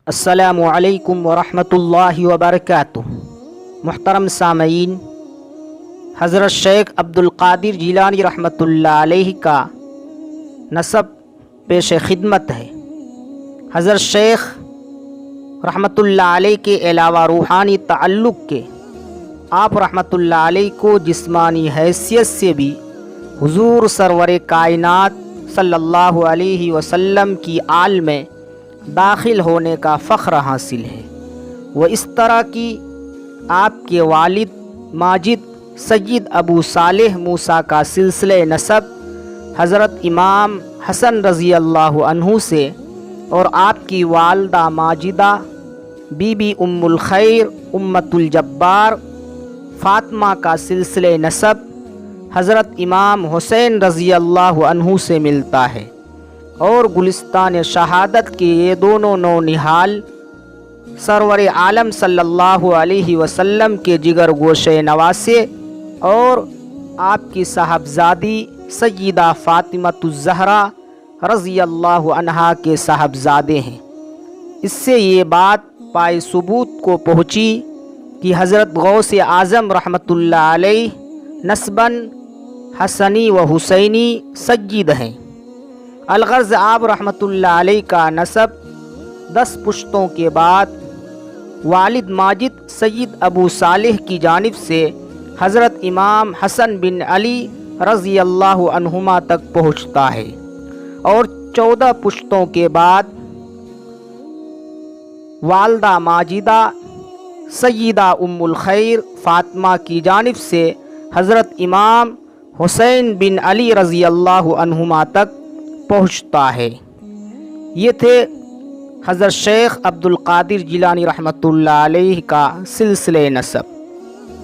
السلام علیکم ورحمۃ اللہ وبرکاتہ۔ محترم سامعین، حضرت شیخ عبدالقادر جیلانی رحمۃ اللہ علیہ کا نسب پیش خدمت ہے۔ حضرت شیخ رحمۃ اللہ علیہ کے علاوہ روحانی تعلق کے آپ رحمۃ اللہ علیہ کو جسمانی حیثیت سے بھی حضور سرور کائنات صلی اللہ علیہ وسلم کی آل میں داخل ہونے کا فخر حاصل ہے۔ وہ اس طرح کی آپ کے والد ماجد سید ابو صالح موسیٰ کا سلسلہ نسب حضرت امام حسن رضی اللہ عنہ سے، اور آپ کی والدہ ماجدہ بی بی ام الخیر امۃ الجبار فاطمہ کا سلسلہ نسب حضرت امام حسین رضی اللہ عنہ سے ملتا ہے، اور گلستان شہادت کے یہ دونوں نونہال سرور عالم صلی اللہ علیہ وسلم کے جگر گوشے نواسے اور آپ کی صاحبزادی سیدہ فاطمۃ الزہرا رضی اللہ عنہا کے صاحبزادے ہیں۔ اس سے یہ بات پائے ثبوت کو پہنچی کہ حضرت غوث اعظم رحمۃ اللہ علیہ نسباً حسنی و حسینی سید ہیں۔ الغرض آپ رحمۃ اللہ علیہ کا نسب 10 پشتوں کے بعد والد ماجد سید ابو صالح کی جانب سے حضرت امام حسن بن علی رضی اللہ عنہما تک پہنچتا ہے، اور 14 پشتوں کے بعد والدہ ماجدہ سیدہ ام الخیر فاطمہ کی جانب سے حضرت امام حسین بن علی رضی اللہ عنہما تک پہنچتا ہے۔ یہ تھے حضرت شیخ عبدالقادر جیلانی رحمۃ اللہ علیہ کا سلسلہ نسب۔